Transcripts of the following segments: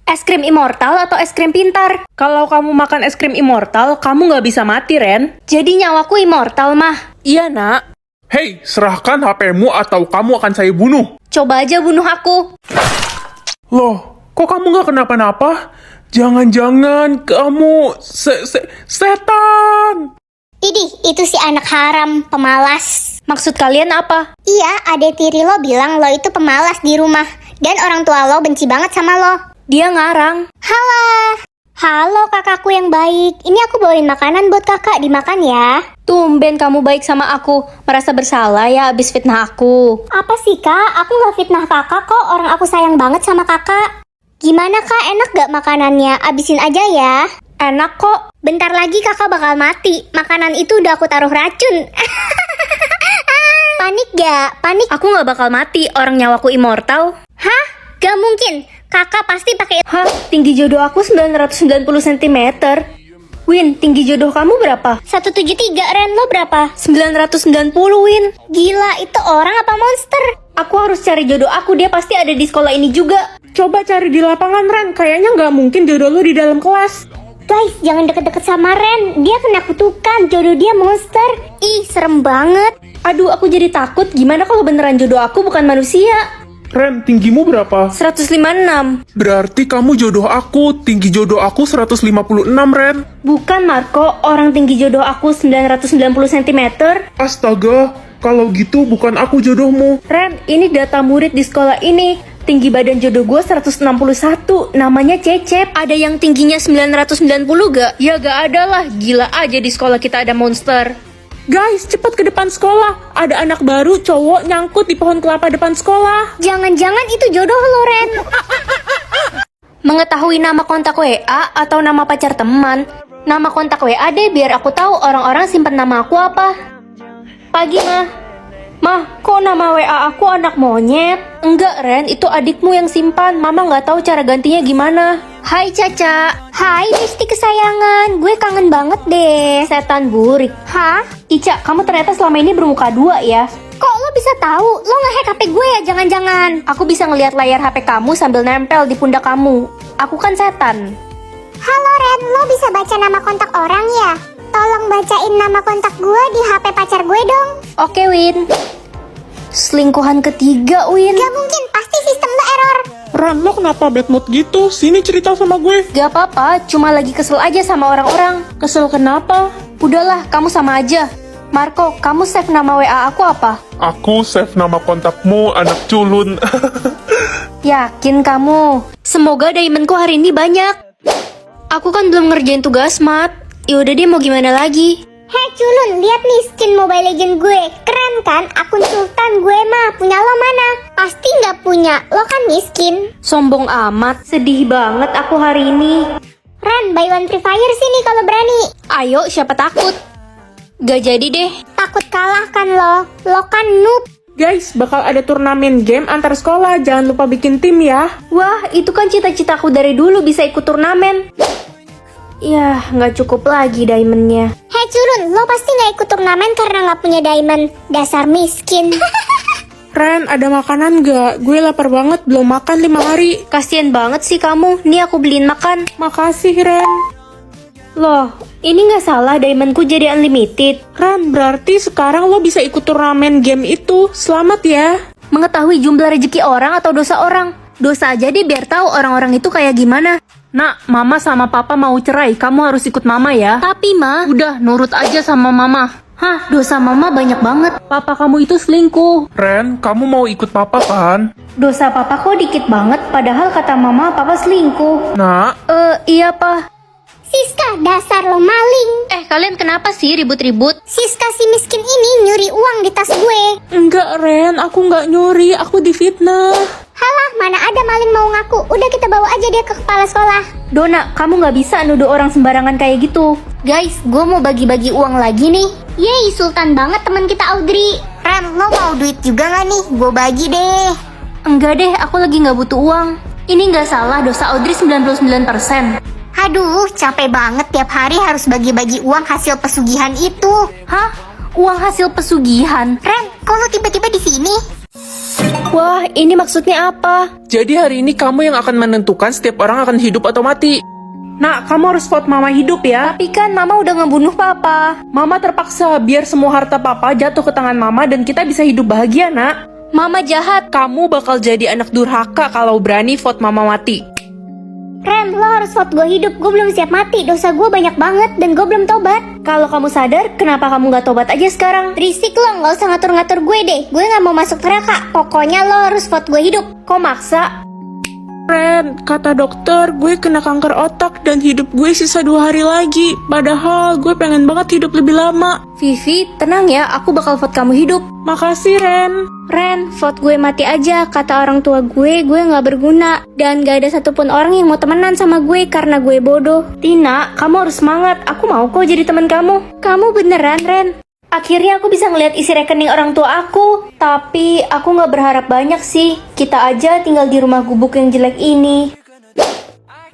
Es krim immortal atau es krim pintar? Kalau kamu makan es krim immortal, kamu nggak bisa mati, Ren. Jadi nyawaku immortal, mah. Iya, nak. Hei, serahkan HP-mu atau kamu akan saya bunuh. Coba aja bunuh aku. Loh, kok kamu nggak kenapa-napa? Jangan-jangan kamu setan. Idih, itu si anak haram, pemalas. Maksud kalian apa? Iya, adek tiri lo bilang lo itu pemalas di rumah. Dan orang tua lo benci banget sama lo. Dia ngarang. Halo. Halo kakakku yang baik. Ini aku bawain makanan buat kakak, dimakan ya. Tumben kamu baik sama aku. Merasa bersalah ya abis fitnah aku. Apa sih kak? Aku gak fitnah kakak kok. Orang aku sayang banget sama kakak. Gimana kak, enak gak makanannya? Abisin aja ya. Enak kok. Bentar lagi kakak bakal mati. Makanan itu udah aku taruh racun. Panik gak? Panik? Aku gak bakal mati, orang nyawaku immortal. Hah? Gak mungkin. Kakak pasti pakai... Hah? Tinggi jodoh aku 990 cm. Win, tinggi jodoh kamu berapa? 173, Ren, lo berapa? 990, Win. Gila, itu orang apa monster? Aku harus cari jodoh aku, dia pasti ada di sekolah ini juga. Coba cari di lapangan, Ren. Kayaknya nggak mungkin jodoh lu di dalam kelas. Guys, jangan deket-deket sama Ren. Dia kena kutukan, jodoh dia monster. Ih, serem banget. Aduh, aku jadi takut. Gimana kalau beneran jodoh aku bukan manusia? Ren, tinggimu berapa? 156. Berarti kamu jodoh aku. Tinggi jodoh aku 156, Ren. Bukan, Marco. Orang tinggi jodoh aku 990 cm. Astaga, kalau gitu bukan aku jodohmu. Ren, ini data murid di sekolah ini. Tinggi badan jodoh gue 161. Namanya Cecep. Ada yang tingginya 990 gak? Ya gak ada lah. Gila aja di sekolah kita ada monster. Guys, cepat ke depan sekolah. Ada anak baru cowok nyangkut di pohon kelapa depan sekolah. Jangan-jangan itu jodoh lo, Ren. Mengetahui nama kontak WA atau nama pacar teman. Nama kontak WA deh biar aku tahu orang-orang simpen nama aku apa. Pagi, Mah. Mah, kok nama WA aku anak monyet? Enggak, Ren, itu adikmu yang simpan. Mama nggak tahu cara gantinya gimana. Hai, Caca. Hai, Misti kesayangan. Gue kangen banget deh. Setan burik. Hah? Ica, kamu ternyata selama ini bermuka dua ya? Kok lo bisa tahu? Lo nge-hack HP gue ya, jangan-jangan. Aku bisa ngelihat layar HP kamu sambil nempel di pundak kamu. Aku kan setan. Halo Ren, lo bisa baca nama kontak orang ya? Tolong bacain nama kontak gue di HP pacar gue dong. Oke, Win. Selingkuhan ketiga, Win. Gak mungkin, pasti sistem lo error. Ren, lo kenapa bad mood gitu? Sini cerita sama gue. Gak apa-apa, cuma lagi kesel aja sama orang-orang. Kesel kenapa? Udahlah, kamu sama aja. Marco, kamu save nama WA aku apa? Aku save nama kontakmu, anak culun. Yakin kamu? Semoga diamondku hari ini banyak. Aku kan belum ngerjain tugas, Mat. Yaudah deh, mau gimana lagi? Hei culun, lihat nih skin Mobile Legend gue. Keren kan? Akun sultan gue mah. Punya lo mana? Pasti nggak punya. Lo kan miskin. Sombong amat, sedih banget aku hari ini. Ren, buy one free fire sini kalau berani. Ayo, siapa takut? Gak jadi deh. Takut kalah kan lo? Lo kan noob. Guys, bakal ada turnamen game antar sekolah. Jangan lupa bikin tim ya. Wah, itu kan cita-citaku dari dulu bisa ikut turnamen. Yah, nggak cukup lagi diamondnya. Hei culun, lo pasti nggak ikut turnamen karena nggak punya diamond. Dasar miskin. Ren, ada makanan gak? Gue lapar banget, belum makan 5 hari. Kasian banget sih kamu. Nih aku beliin makan. Makasih, Ren. Loh, ini nggak salah diamondku jadi unlimited. Ren, berarti sekarang lo bisa ikut turnamen game itu. Selamat ya. Mengetahui jumlah rezeki orang atau dosa orang. Dosa aja deh biar tahu orang-orang itu kayak gimana. Nak, mama sama papa mau cerai. Kamu harus ikut mama ya. Tapi Ma, Udah, nurut aja sama mama. hah, dosa mama banyak banget. Papa kamu itu selingkuh. Ren, kamu mau ikut papa kan? Dosa papa kok dikit banget, padahal kata mama papa selingkuh. Nak, Iya pa. Siska, dasar lo maling. Kalian kenapa sih ribut-ribut? Siska si miskin ini nyuri uang di tas gue. Enggak, Ren. Aku nggak nyuri. Aku difitnah. Halah, mana ada maling mau ngaku. Udah kita bawa aja dia ke kepala sekolah. Dona, kamu nggak bisa nuduh orang sembarangan kayak gitu. Guys, gue mau bagi-bagi uang lagi nih. Yeay, sultan banget teman kita Audrey. Ren, lo mau duit juga gak nih? Gue bagi deh. Enggak deh, aku lagi nggak butuh uang. Ini nggak salah, dosa Audrey 99%. Aduh, capek banget tiap hari harus bagi-bagi uang hasil pesugihan itu. Hah? Uang hasil pesugihan? Ren, kok lo tiba-tiba di sini? Wah, ini maksudnya apa? Jadi hari ini kamu yang akan menentukan setiap orang akan hidup atau mati. Nak, kamu harus vote mama hidup ya. Tapi kan mama udah ngebunuh papa. Mama terpaksa biar semua harta papa jatuh ke tangan mama dan kita bisa hidup bahagia, nak. Mama jahat. Kamu bakal jadi anak durhaka kalau berani vote mama mati. Ren, lo harus vote gue hidup. Gue belum siap mati. Dosa gue banyak banget dan gue belum tobat. Kalau kamu sadar, kenapa kamu gak tobat aja sekarang? Berisik lo, gak usah ngatur-ngatur gue deh. Gue gak mau masuk neraka. Pokoknya lo harus vote gue hidup. Kok maksa? Ren, kata dokter, gue kena kanker otak dan hidup gue sisa 2 hari lagi. Padahal gue pengen banget hidup lebih lama. Vivi, tenang ya, aku bakal vote kamu hidup. Makasih, Ren. Ren, vote gue mati aja. Kata orang tua gue gak berguna. Dan gak ada satupun orang yang mau temenan sama gue karena gue bodoh. Tina, kamu harus semangat. Aku mau kok jadi teman kamu. Kamu beneran, Ren. Akhirnya aku bisa ngeliat isi rekening orang tua aku. Tapi aku gak berharap banyak sih. Kita aja tinggal di rumah gubuk yang jelek ini.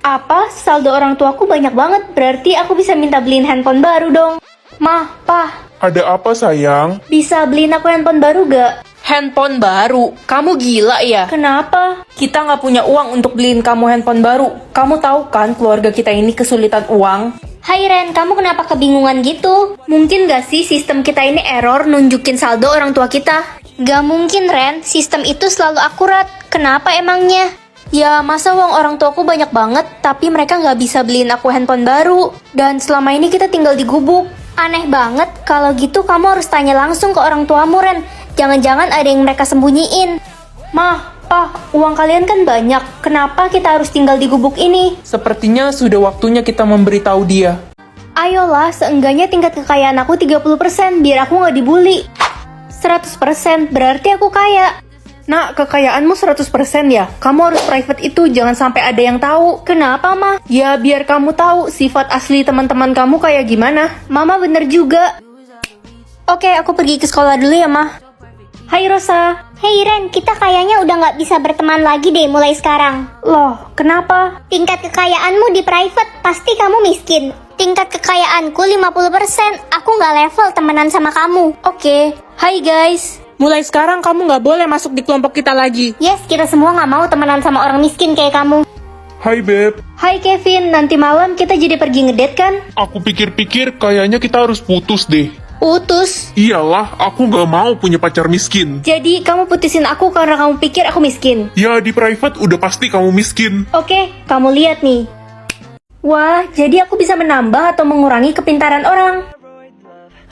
Apa? Saldo orang tuaku banyak banget. Berarti aku bisa minta beliin handphone baru dong. Mah, Pah, Ada apa sayang? bisa beliin aku handphone baru gak? Handphone baru? Kamu gila ya? Kenapa? Kita nggak punya uang untuk beliin kamu handphone baru. Kamu tahu kan keluarga kita ini kesulitan uang? Hai Ren, kamu kenapa kebingungan gitu? Mungkin gak sih sistem kita ini error nunjukin saldo orang tua kita? Gak mungkin Ren, sistem itu selalu akurat. Kenapa emangnya? Ya masa uang orang tuaku banyak banget, tapi mereka gak bisa beliin aku handphone baru. Dan selama ini kita tinggal di gubuk. Aneh banget, kalau gitu kamu harus tanya langsung ke orang tuamu Ren. Jangan-jangan ada yang mereka sembunyiin. Mah, Pah, uang kalian kan banyak. Kenapa kita harus tinggal di gubuk ini? Sepertinya sudah waktunya kita memberitahu dia. Ayolah, seenggaknya tingkat kekayaan aku 30% biar aku nggak dibully. 100% berarti aku kaya. Nak, kekayaanmu 100% ya? Kamu harus private itu, jangan sampai ada yang tahu. Kenapa, Mah? Ya, biar kamu tahu sifat asli teman-teman kamu kayak gimana. Mama bener juga. Oke, aku pergi ke sekolah dulu ya, Mah. Hai Rosa. Hei Ren, kita kayaknya udah gak bisa berteman lagi deh mulai sekarang. Loh, kenapa? Tingkat kekayaanmu di private, pasti kamu miskin. Tingkat kekayaanku 50%, aku gak level temenan sama kamu. Oke, hai guys. Mulai sekarang kamu nggak boleh masuk di kelompok kita lagi. Yes, kita semua gak mau temenan sama orang miskin kayak kamu. Hai Beb, Hai Kevin, nanti malam kita jadi pergi ngedate kan? aku pikir-pikir kayaknya kita harus putus deh. Utus. Iyalah, aku gak mau punya pacar miskin. Jadi kamu putusin aku karena kamu pikir aku miskin? Ya di private udah pasti kamu miskin. Oke, kamu lihat nih. Wah, jadi aku bisa menambah atau mengurangi kepintaran orang.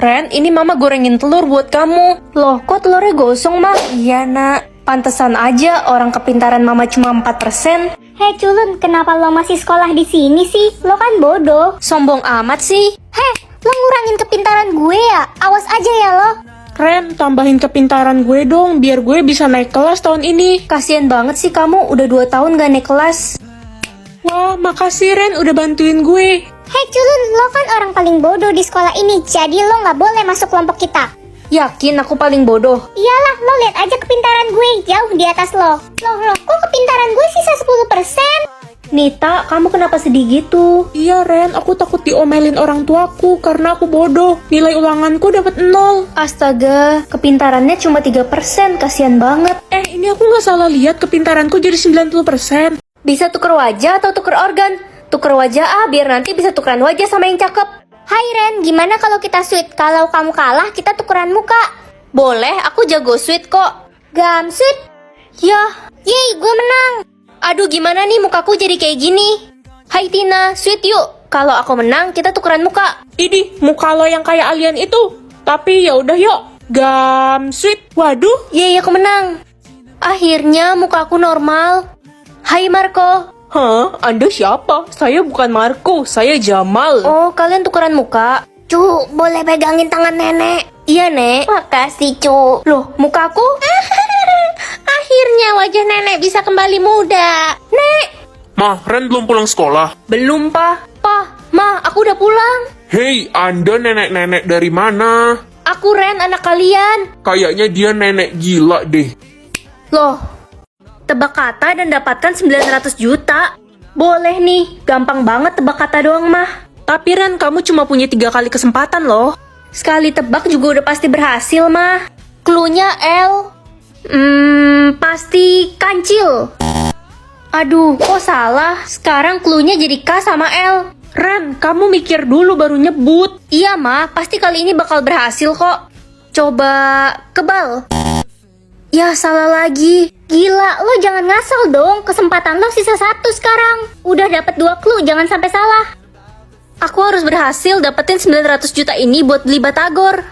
Ren, ini mama gorengin telur buat kamu. Loh, kok telurnya gosong, Mah? Iya, Nak. Pantesan aja orang kepintaran mama cuma 4%. Hei culun, kenapa lo masih sekolah di sini sih? Lo kan bodoh. Sombong amat sih. Heh, lo ngurangin kepintaran gue ya? Awas aja ya lo. Ren, tambahin kepintaran gue dong, biar gue bisa naik kelas tahun ini. Kasian banget sih kamu, udah 2 tahun gak naik kelas. Wah, makasih Ren, udah bantuin gue. Hei culun, lo kan orang paling bodoh di sekolah ini, jadi lo gak boleh masuk kelompok kita. Yakin aku paling bodoh? Iyalah, lo lihat aja kepintaran gue, jauh di atas lo. Loh, kok kepintaran gue sisa 10%? Nita, kamu kenapa sedih gitu? Iya Ren, aku takut diomelin orang tuaku karena aku bodoh. Nilai ulanganku dapat 0. Astaga, kepintarannya cuma 3%, kasihan banget. Ini aku nggak salah lihat kepintaranku jadi 90%. Bisa tuker wajah atau tuker organ? Tuker wajah biar nanti bisa tukeran wajah sama yang cakep. Hai Ren, gimana kalau kita sweet? Kalau kamu kalah, kita tukeran muka. Boleh, aku jago sweet kok. Gam sweet? Yah, Yeay, gue menang. aduh gimana nih mukaku jadi kayak gini? Hai Tina, sweet yuk. Kalau aku menang, kita tukeran muka. Ini muka lo yang kayak alien itu. Tapi ya udah yuk. Gam sweet. Waduh. Yeay, aku menang. Akhirnya mukaku normal. Hai Marco. Hah? Anda siapa? Saya bukan Marco, saya Jamal. Oh, kalian tukeran muka? Cu, boleh pegangin tangan nenek? Iya, Nek. Makasih, Cu. Loh, mukaku? Akhirnya wajah nenek bisa kembali muda. Nek. Mah, Ren belum pulang sekolah. Belum, Pak. Pah, Ma, aku udah pulang. Hei, Anda nenek-nenek dari mana? Aku Ren, anak kalian. Kayaknya dia nenek gila deh. Loh, tebak kata dan dapatkan 900 juta. Boleh nih, gampang banget tebak kata doang mah. Tapi Ren, kamu cuma punya 3 kali kesempatan loh. Sekali tebak juga udah pasti berhasil mah. Cluenya L. Pasti kancil. Aduh, kok salah? Sekarang cluenya jadi K sama L. Ren, kamu mikir dulu baru nyebut. Iya, Ma. Pasti kali ini bakal berhasil kok. Coba kebal. Ya, salah lagi. Gila, lo jangan ngasal dong. Kesempatan lo sisa 1 sekarang. Udah dapet 2 clue, jangan sampai salah. Aku harus berhasil dapetin 900 juta ini buat beli batagor.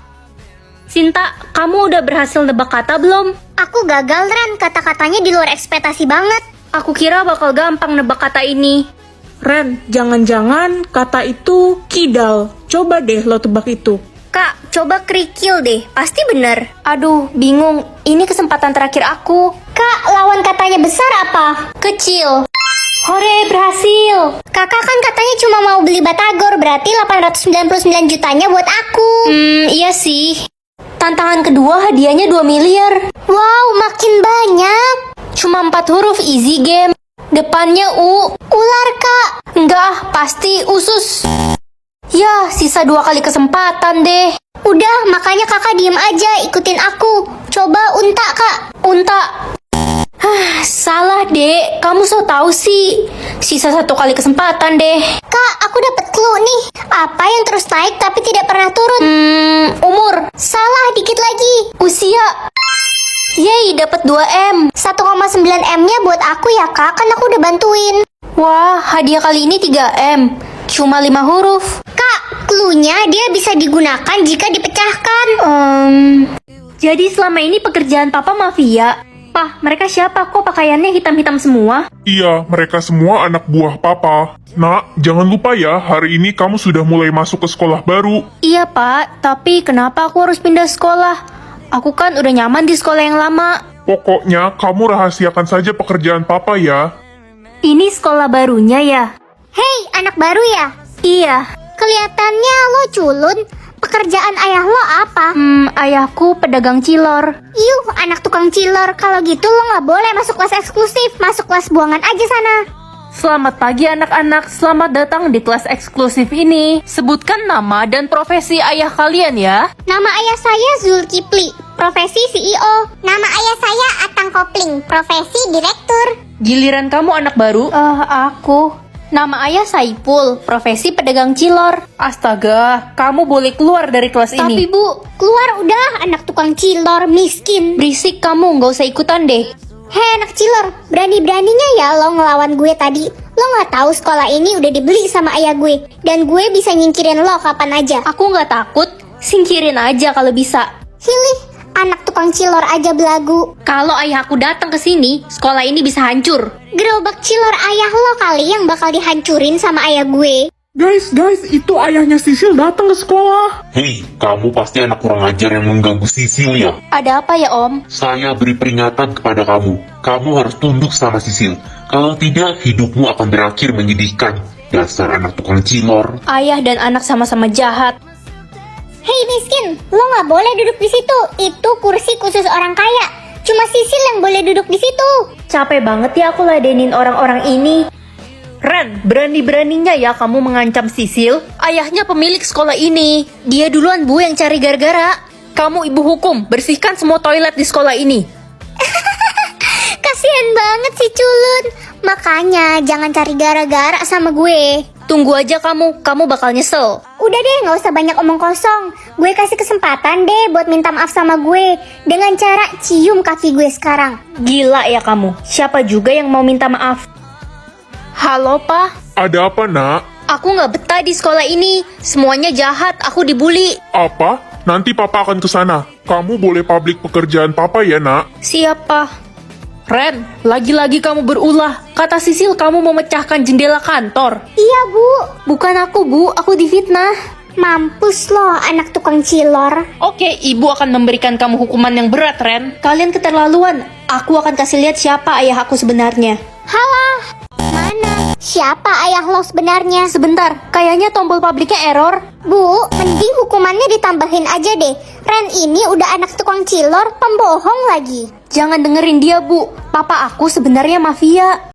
Sinta, kamu udah berhasil nebak kata belum? Aku gagal, Ren. Kata-katanya di luar ekspektasi banget. Aku kira bakal gampang nebak kata ini. Ren, jangan-jangan kata itu kidal. Coba deh lo tebak itu. Kak, coba kerikil deh. Pasti bener. Aduh, bingung. Ini kesempatan terakhir aku. Kak, lawan katanya besar apa? Kecil. Hore, berhasil. Kakak kan katanya cuma mau beli batagor, berarti 899 jutanya buat aku. Iya sih. Tantangan kedua hadiahnya 2 miliar. Wow, makin banyak. Cuma 4 huruf, easy game. Depannya U. Ular, Kak. Enggak, pasti usus. Ya, sisa 2 kali kesempatan deh. Udah, makanya kakak diem aja, ikutin aku. Coba unta, Kak. Unta. Salah, Dek. Kamu so tahu sih. Sisa 1 kali kesempatan deh. Kak, aku dapat clue nih. Apa yang terus naik tapi tidak pernah turun? Umur. Salah, dikit lagi. Usia. Yeay, dapat 2M. 1,9 M-nya buat aku ya, Kak. Kan aku udah bantuin. Wah, hadiah kali ini 3M. Cuma 5 huruf. Kak, clue-nya dia bisa digunakan jika dipecahkan. Jadi selama ini pekerjaan Papa mafia. Pah, mereka siapa? Kok pakaiannya hitam-hitam semua? Iya, mereka semua anak buah papa. Nak, jangan lupa ya, hari ini kamu sudah mulai masuk ke sekolah baru. Iya, Pak. Tapi kenapa aku harus pindah sekolah? Aku kan udah nyaman di sekolah yang lama. Pokoknya, kamu rahasiakan saja pekerjaan papa ya. Ini sekolah barunya ya? Hei, anak baru ya? Iya. Kelihatannya lo culun. Pekerjaan ayah lo apa? Ayahku pedagang cilor. Yuh, anak tukang cilor. Kalau gitu lo nggak boleh masuk kelas eksklusif. Masuk kelas buangan aja sana. Selamat pagi anak-anak, selamat datang di kelas eksklusif ini. Sebutkan nama dan profesi ayah kalian ya. Nama ayah saya Zulkifli, profesi CEO. Nama ayah saya Atang Kopling, profesi direktur. Giliran kamu anak baru. Aku. Nama ayah Saipul, profesi pedagang cilor. Astaga, kamu boleh keluar dari kelas Tapi ini. Bu, keluar udah, anak tukang cilor miskin. Berisik kamu, nggak usah ikutan deh. Hei anak cilor, berani-beraninya ya lo ngelawan gue tadi. Lo nggak tahu sekolah ini udah dibeli sama ayah gue. Dan gue bisa nyingkirin lo kapan aja. Aku nggak takut, singkirin aja kalau bisa. Hilih, anak tukang cilor aja belagu. Kalau ayah aku datang ke sini, sekolah ini bisa hancur. Gerobak cilor ayah lo kali yang bakal dihancurin sama ayah gue. Guys, itu ayahnya Sisil datang ke sekolah. Hei, kamu pasti anak kurang ajar yang mengganggu Sisil ya? Ada apa ya, Om? Saya beri peringatan kepada kamu. Kamu harus tunduk sama Sisil. Kalau tidak, hidupmu akan berakhir menyedihkan. Dasar anak tukang cilor. Ayah dan anak sama-sama jahat. Hei miskin, lo nggak boleh duduk di situ. Itu kursi khusus orang kaya. Cuma Sisil yang boleh duduk di situ. Capek banget ya aku ladenin orang-orang ini. Ren, berani-beraninya ya kamu mengancam Sisil. Ayahnya pemilik sekolah ini. Dia duluan Bu yang cari gara-gara. Kamu ibu hukum, bersihkan semua toilet di sekolah ini. Kasian banget si culun. Makanya jangan cari gara-gara sama gue. Tunggu aja kamu bakal nyesel. Udah deh, nggak usah banyak omong kosong. Gue kasih kesempatan deh buat minta maaf sama gue. Dengan cara cium kaki gue sekarang. Gila ya kamu. Siapa juga yang mau minta maaf? Halo, Pak. Ada apa, nak? Aku nggak betah di sekolah ini. Semuanya jahat, aku dibully. Apa? Nanti papa akan ke sana. Kamu boleh publik pekerjaan papa ya, nak? Siapa? Ren, lagi-lagi kamu berulah. Kata Sisil kamu memecahkan jendela kantor. Iya Bu. Bukan aku, Bu. Aku difitnah. Mampus lo anak tukang cilor. Oke, ibu akan memberikan kamu hukuman yang berat, Ren. Kalian keterlaluan. Aku akan kasih lihat siapa ayah aku sebenarnya. Halah. Mana? Siapa ayah lo sebenarnya? Sebentar, kayaknya tombol publiknya error. Bu, mending hukumannya ditambahin aja deh. Ren ini udah anak tukang cilor, pembohong lagi. Jangan dengerin dia, Bu. Papa aku sebenarnya mafia.